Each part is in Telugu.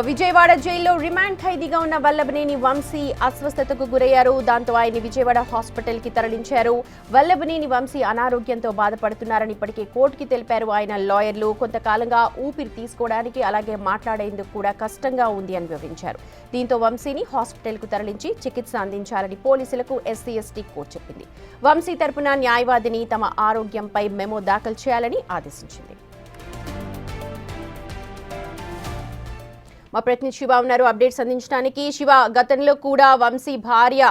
విజయవాడ జైల్లో రిమాండ్ ఖైదీగా ఉన్న వల్లభనేని వంశీ అస్వస్థతకు గురయ్యారు. దాంతో ఆయన్ని విజయవాడ హాస్పిటల్ కి తరలించారు. వల్లభనేని వంశీ అనారోగ్యంతో బాధపడుతున్నారని ఇప్పటికే కోర్టుకి తెలిపారు ఆయన లాయర్లు. కొంతకాలంగా ఊపిరి తీసుకోవడానికి అలాగే మాట్లాడేందుకు కూడా కష్టంగా ఉంది అని వివరించారు. దీంతో వంశీని హాస్పిటల్ కు తరలించి చికిత్స అందించాలని పోలీసులకు ఎస్సీ/ఎస్టీ కోర్టు చెప్పింది. వంశీ తరపున న్యాయవాదిని తమ ఆరోగ్యంపై మెమో దాఖలు చేయాలని ఆదేశించింది. మా ప్రతినిధి శివ ఉన్నారు అప్డేట్స్ అందించడానికి. శివ, గతంలో కూడా వంశీ భార్య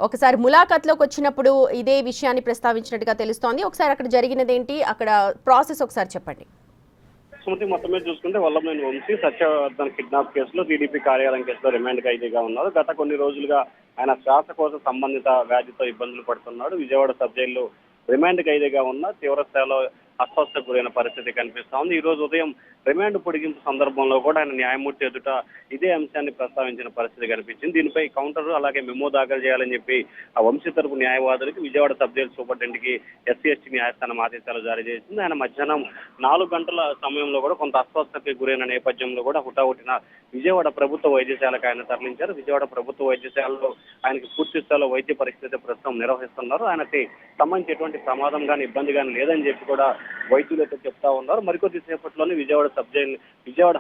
ఒకసారి ములాఖత్లోకి వచ్చినప్పుడు ఇదే విషయాన్ని ప్రస్తావించినట్టుగా తెలుస్తోంది. ఒకసారి అక్కడ జరిగినదేంటి, అక్కడ ప్రాసెస్ ఒకసారి చెప్పండి. స్మృతి, మొత్తం మీద చూసుకుంటే వల్లభనేని వంశీ సత్యవర్ధన్ కిడ్నాప్ కేసులో టీడీపీ కార్యాలయం కేసులో రిమాండ్ ఖైదీగా ఉన్నారు. గత కొన్ని రోజులుగా ఆయన శ్వాసకోశ సంబంధిత వ్యాధితో ఇబ్బందులు పడుతున్నాడు. విజయవాడ సబ్ జైల్లో రిమాండ్ ఖైదీగా ఉన్న తీవ్ర స్థాయిలో అస్వస్థకు గురైన పరిస్థితి కనిపిస్తా ఉంది. ఈ రోజు ఉదయం రిమాండ్ పొడిగింపు సందర్భంలో కూడా ఆయన న్యాయమూర్తి ఎదుట ఇదే అంశాన్ని ప్రస్తావించిన పరిస్థితి కనిపించింది. దీనిపై కౌంటర్ అలాగే మెమో దాఖలు చేయాలని చెప్పి ఆ వంశీ తరపు న్యాయవాదులకి విజయవాడ సబ్ జైలు సూపరింటెండెంట్కి ఎస్సీ/ఎస్టీ న్యాయస్థానం ఆదేశాలు జారీ చేసింది. ఆయన మధ్యాహ్నం 4 గంటల సమయంలో కూడా కొంత అస్వస్థతకి గురైన నేపథ్యంలో కూడా హుటాహుటిన విజయవాడ ప్రభుత్వ వైద్యశాలకు ఆయన తరలించారు. విజయవాడ ప్రభుత్వ వైద్యశాలలో ఆయనకి పూర్తి స్థాయిలో వైద్య పరిస్థితి ప్రస్తుతం నిర్వహిస్తున్నారు. ఆయనకి సంబంధించి ఎటువంటి ప్రమాదం కానీ ఇబ్బంది కానీ లేదని చెప్పి కూడా వైద్యులు అయితే చెప్తా ఉన్నారు. మరికొద్ది సేపట్లోనే విజయవాడ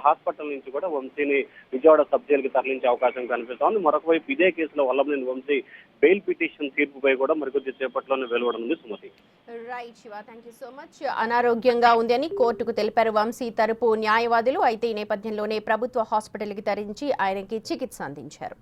హాస్పిటల్ నుంచి కూడా వంశీని విజయవాడ సబ్ జైలుకి తరలించే అవకాశం కనిపిస్తోంది. మరొక వైపు ఇదే కేసులో వల్లభనేని వంశీ బెయిల్ పిటిషన్ తీర్పుపై కూడా మరికొద్ది సేపట్లోనే వెలువడనుంది. Sumathi. Right Shiva, thank you so much. అనారోగ్యంగా ఉంది అని కోర్టుకు తెలిపారు వంశీ తరపు న్యాయవాదులు. అయితే ఈ నేపథ్యంలోనే ప్రభుత్వ హాస్పిటల్కి తరలించి ఆయనకి చికిత్స అందించారు.